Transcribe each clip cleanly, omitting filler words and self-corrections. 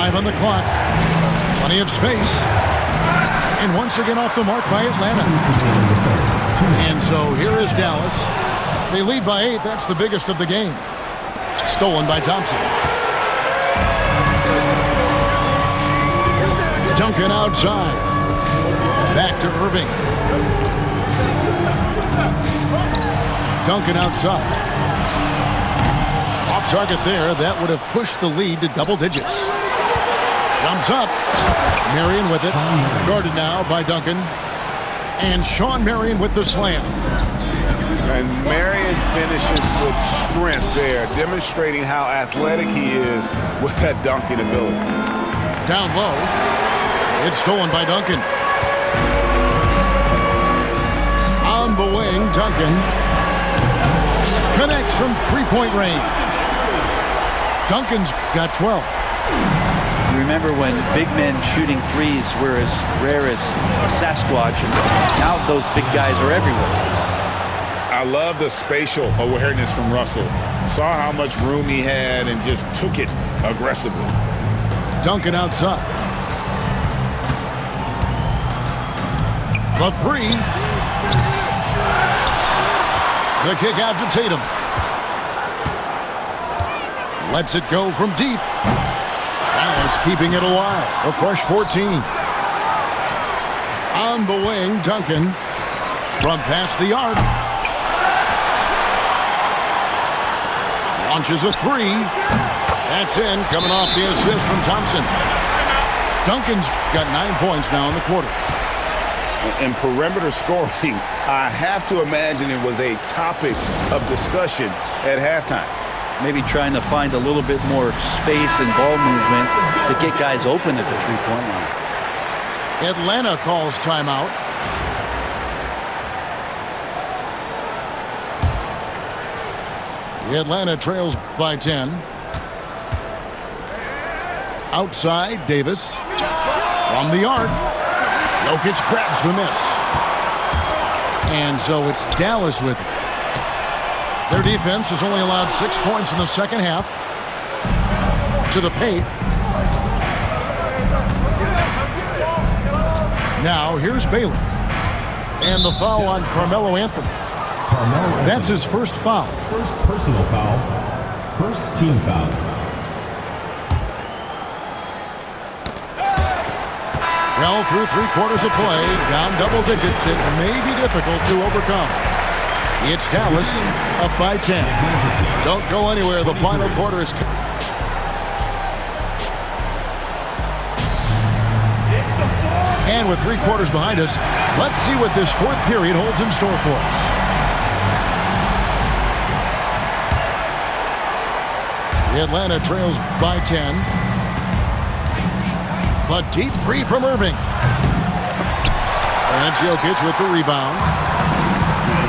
5 on the clock. Plenty of space. And once again off the mark by Atlanta. And so here is Dallas. They lead by 8. That's the biggest of the game. Stolen by Thompson. Duncan outside. Back to Irving. Duncan outside. Off target there. That would have pushed the lead to double digits. Jumps up. Marion with it. Guarded now by Duncan. And Shawn Marion with the slam. And Marion finishes with strength there, demonstrating how athletic he is with that dunking ability. Down low. It's stolen by Duncan. On the wing, Duncan connects from three-point range. Duncan's got 12. You remember when big men shooting threes were as rare as Sasquatch, and now those big guys are everywhere. I love the spatial awareness from Russell. Saw how much room he had and just took it aggressively. Duncan outside. The three. The kick out to Tatum. Lets it go from deep. Dallas keeping it alive. A fresh 14. On the wing, Duncan. From past the arc. Launches a three. That's in. Coming off the assist from Thompson. Duncan's got 9 points now in the quarter. And perimeter scoring, I have to imagine it was a topic of discussion at halftime. Maybe trying to find a little bit more space and ball movement to get guys open at the three-point line. Atlanta calls timeout. Atlanta trails by 10. Outside, Davis. From the arc. Jokic grabs the miss. And so it's Dallas with it. Their defense has only allowed 6 points in the second half. To the paint. Now here's Baylor. And the foul on Carmelo Anthony. That's his first foul. First personal foul. First team foul. Well, through 3/4 of play, down double digits, it may be difficult to overcome. It's Dallas up by 10. Don't go anywhere. The final quarter is... And with 3/4 behind us, let's see what this fourth period holds in store for us. Atlanta trails by 10. A deep three from Irving. And Jokic with the rebound.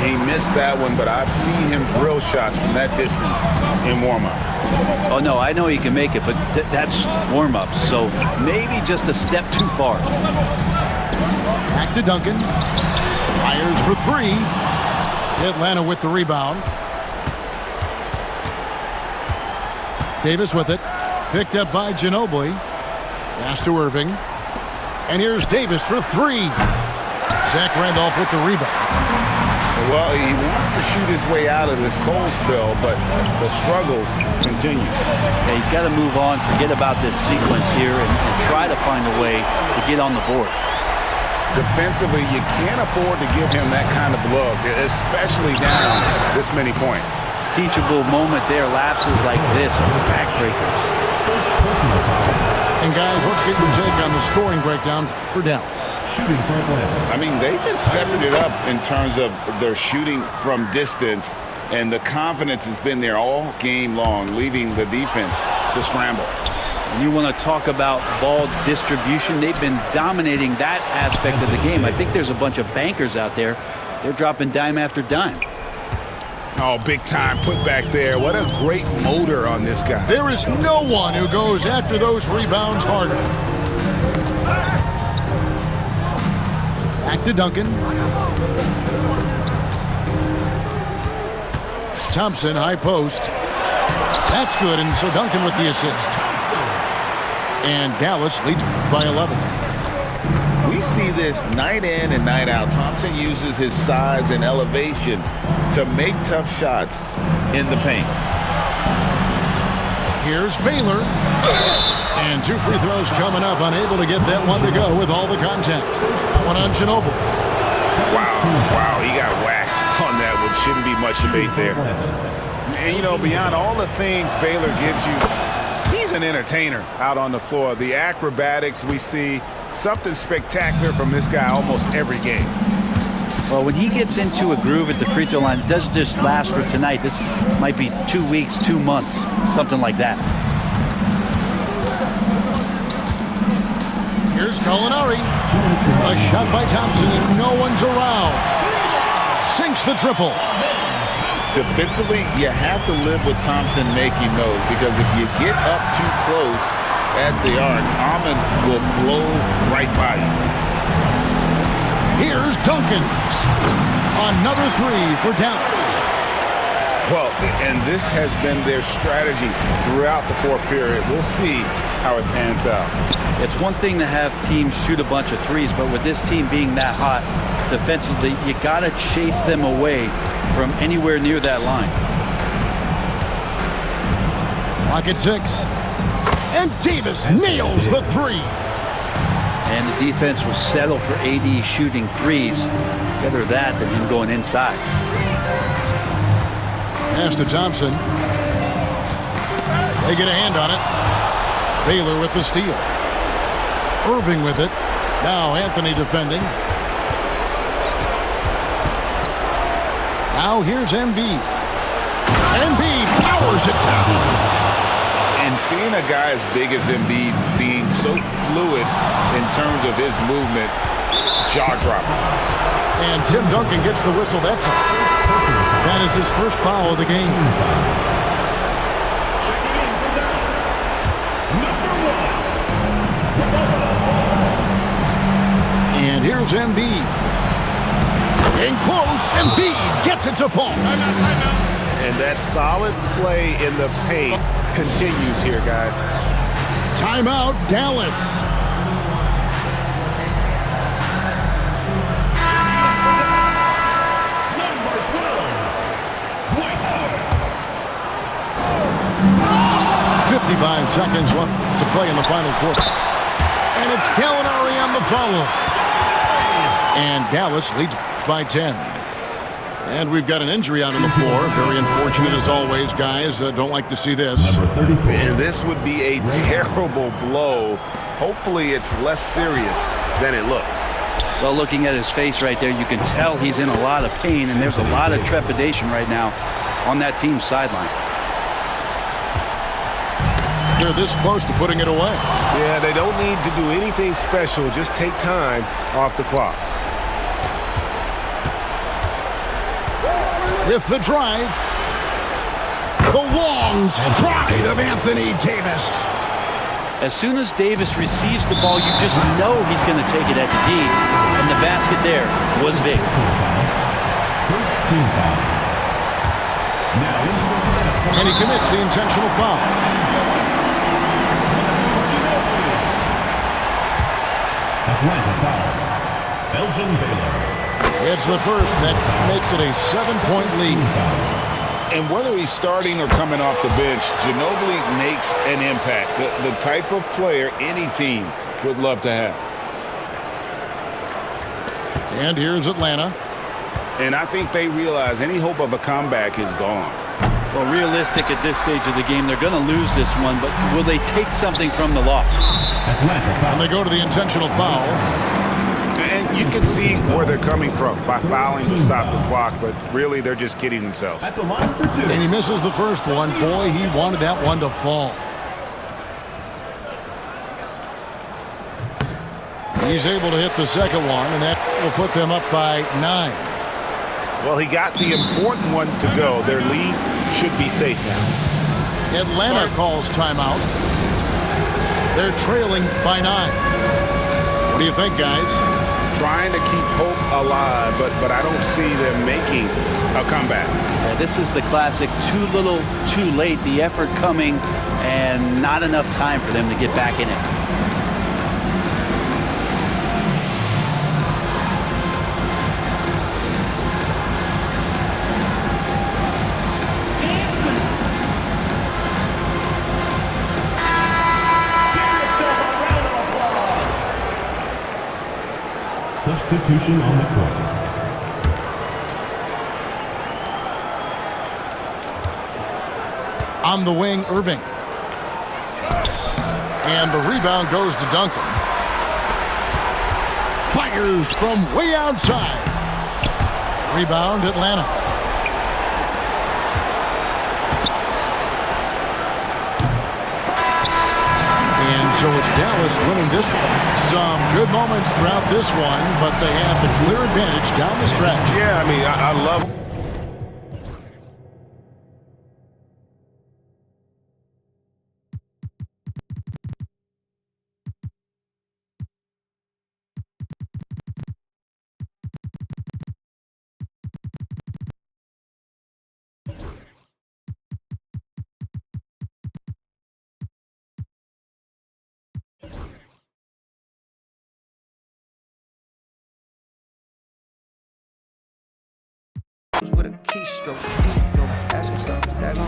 He missed that one, but I've seen him drill shots from that distance in warm-ups. Oh, no, I know he can make it, but that's warm-ups, so maybe just a step too far. Back to Duncan. Fires for three. Atlanta with the rebound. Davis with it. Picked up by Ginobili. Pass to Irving. And here's Davis for three. Zach Randolph with the rebound. Well, he wants to shoot his way out of this cold spell, but the struggles continue. Yeah, he's got to move on, forget about this sequence here, and try to find a way to get on the board. Defensively, you can't afford to give him that kind of look, especially down this many points. Teachable moment there. Lapses like this are backbreakers. First personal foul. And guys, let's get your take on the scoring breakdown for Dallas. Shooting for Atlanta. I mean, they've been stepping it up in terms of their shooting from distance, and the confidence has been there all game long, leaving the defense to scramble. And you want to talk about ball distribution. They've been dominating that aspect of the game. I think there's a bunch of bankers out there. They're dropping dime after dime. Oh, big time put back there. What a great motor on this guy. There is no one who goes after those rebounds harder. Back to Duncan. Thompson, high post. That's good, and so Duncan with the assist. And Dallas leads by 11. We see this night in and night out. Thompson uses his size and elevation to make tough shots in the paint. Here's Baylor. And 2 free throws coming up. Unable to get that one to go with all the contact. That one on Ginobili. Wow, he got whacked on that one. Shouldn't be much debate there. And, you know, beyond all the things Baylor gives you, he's an entertainer out on the floor. The acrobatics we see, something spectacular from this guy almost every game. Well, when he gets into a groove at the free throw line, it doesn't just last for tonight. This might be 2 weeks, 2 months, something like that. Here's Gallinari. A shot by Thompson, and no one's around. Sinks the triple. Defensively, you have to live with Thompson making those, because if you get up too close at the arc, Ahmed will blow right by you. Here's Duncan. Another 3 for Dallas. Well, and this has been their strategy throughout the fourth period. We'll see how it pans out. It's one thing to have teams shoot a bunch of threes, but with this team being that hot defensively, you got to chase them away from anywhere near that line. Clock at 6. And Davis nails the 3. And the defense will settle for AD shooting threes. Better that than him going inside. Pass to Thompson. They get a hand on it. Baylor with the steal. Irving with it. Now Anthony defending. Now here's Embiid. Embiid powers it down. And seeing a guy as big as Embiid being so fluid in terms of his movement, jaw-dropping. And Tim Duncan gets the whistle that time. That is his first foul of the game. And here's Embiid. In close, Embiid gets it to fall. And that solid play in the paint continues here, guys. Timeout, Dallas. Number 12, Dwight Howard. 55 seconds left to play in the final quarter. And it's Gallinari on the foul. And Dallas leads by 10. And we've got an injury out on the floor. Very unfortunate as always, guys. Don't like to see this. Number 34. And this would be a terrible blow. Hopefully it's less serious than it looks. Well, looking at his face right there, you can tell he's in a lot of pain, and there's a lot of trepidation right now on that team's sideline. They're this close to putting it away. Yeah, they don't need to do anything special. Just take time off the clock. With the drive, the long stride of Anthony Davis. As soon as Davis receives the ball, you just know he's going to take it at the D. And the basket there was big. First team foul. Now into the line. And he commits the intentional foul. Atlanta foul. Elgin Baylor. It's the first that makes it a 7-point lead. And whether he's starting or coming off the bench, Ginobili makes an impact. The type of player any team would love to have. And here's Atlanta. And I think they realize any hope of a comeback is gone. Well, realistic at this stage of the game, they're going to lose this one, but will they take something from the loss? Atlanta foul. And they go to the intentional foul. And you can see where they're coming from by fouling to stop the clock, but really they're just kidding themselves. At the line for 2. And he misses the first one. Boy, he wanted that one to fall. He's able to hit the second one, and that will put them up by 9. Well, he got the important one to go. Their lead should be safe now. Atlanta calls timeout. They're trailing by 9. What do you think, guys? Trying to keep hope alive, but I don't see them making a comeback. This is the classic too little, too late. The effort coming and not enough time for them to get back in it. Substitution on the court. On the wing, Irving. And the rebound goes to Duncan. Fires from way outside. Rebound, Atlanta. And so it's Dallas winning this one. Some good moments throughout this one, but they have the clear advantage down the stretch. Yeah, I mean, I love. With a keystroke, ask yourself,